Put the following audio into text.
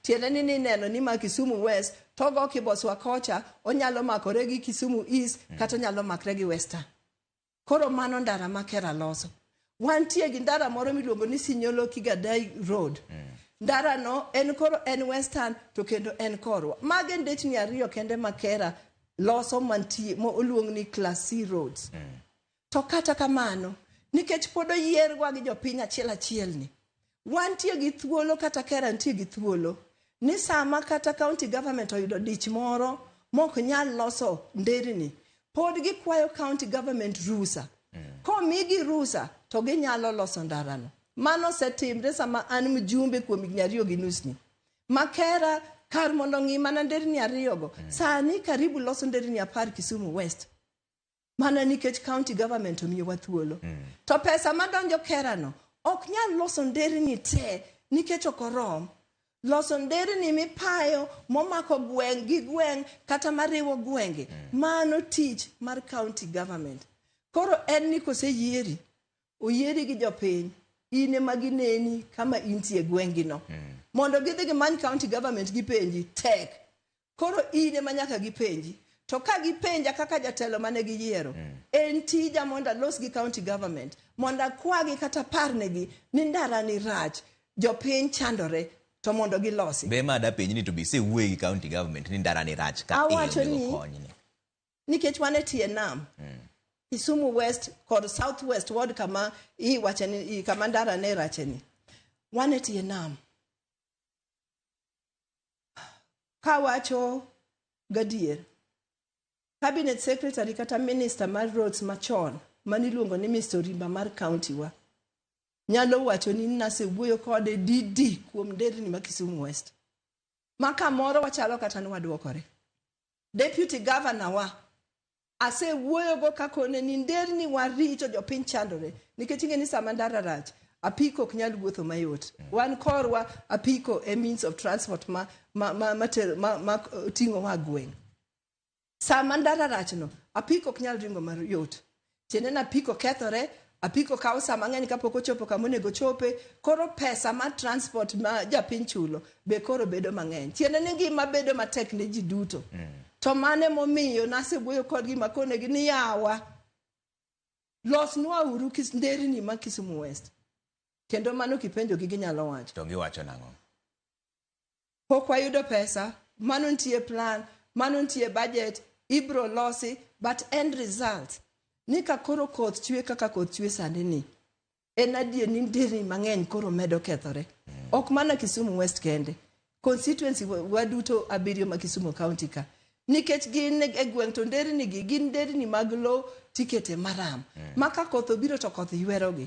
tiende ni neno ni ma Kisumu West togo kiboswa kocha onyalo makore gi Kisumu East kata onyalo makre gi Western. Koro mano ndara makera loso. Wantie gi ndara moro miluongo ni Sinyolo Kigadai Road. Ndara no en koro en Western to kendo en korwa. Mage ndechni ariyo kende makera loso mantie mo oluong ni Class C roads. To kata kamano nikech podo yierwa gi jopiny achiel ni. Wantie gi thuolo kata kera ntie gi thuolo ni sama kata county government oyudo dich moro mok nyal loso nderni. Pod gikwayo county government rusa. Komigi rusa to ginyalo loso ndarano. Mano setimre sama an mjumbe kuom nyariyo gi nusni. Makera kar mondo ng'i mana nderni ariyogo. Sani karibu loso nderni 10 Kisumu West. Mana nikech county government omiyowa thuolo. To pesa madonjo kerano ok nyal loso nderni te nikech ok orom. Loso nderni mipayo momako gweng' gi gweng' kata mariwo gwenge. Mano tich mar county government. Koro en ni koseyieri. Oyieri gi jopiny. Ine magineni kama intie gwengi no. Mondo gidhi gimany county government gipenji tek. Koro ine manyaka gipenji. To ka gipenja kaka jatelo mane giyiero. En tija mondo los gi county government. Mondo kwagi kata parnegi ni ndara ni rach. Jopiny chandore to mondo gilosi. Be ma da penji ni to be se wuoyi gi county government ni ndara ni rach ka awacho ni nikech wane tie nam. Kisumu West kod South West ward kama wacheni kama ndara ne racheni. Wane tie nam. Kawacho gadier. Cabinet Secretary kata Minister mar Roads machon maniluongo ni Mr. Rimba mar county wa. Nyalo wacho ni nase wuoyo kode didi kuom nderni ma Kisumu West. Maka moro wachalo kata ni waduokore. Deputy Governor wa ase wuoyo go kakone ni nderni wa richo jopiny chandore. Nikech ing'eni sama ndara rach apiko ok nyal wuotho mayot. Wan korwa apiko a means of transport ma ting'o wa gweng'. Sama ndara rach no apiko ok nyal ringo mayot. Tiende na apiko kethore. Apiko kawo sa mang'eny kapok ochopo kama onego chope. Koro pesa ma transport ma japiny chulo be koro bedo mang'eny. Tiende ni gima bedo matek ne ji duto. To mane momiyo nase wuoyo kodgi makonegi ni yawa. Losnwa uru nderni ma Kisumu West. Kendo mano kipenjo gi ginyalo wacho. To giwacho nang'o? Pok wayudo pesa. Mano ntie plan. Mano ntie budget. Ibro losi. But end result. Nika koro koth chwe kaka koth chwe sande ni. En adier ni nderni mang'eny koro medo kethore. Ok mana Kisumu West kende. Constituency waduto abiriyo ma Kisumu County ka. Nikech gin e gweng' to nderni gi gin nderni mag lo tikete maram. Maka koth obiro to koth ywero gi.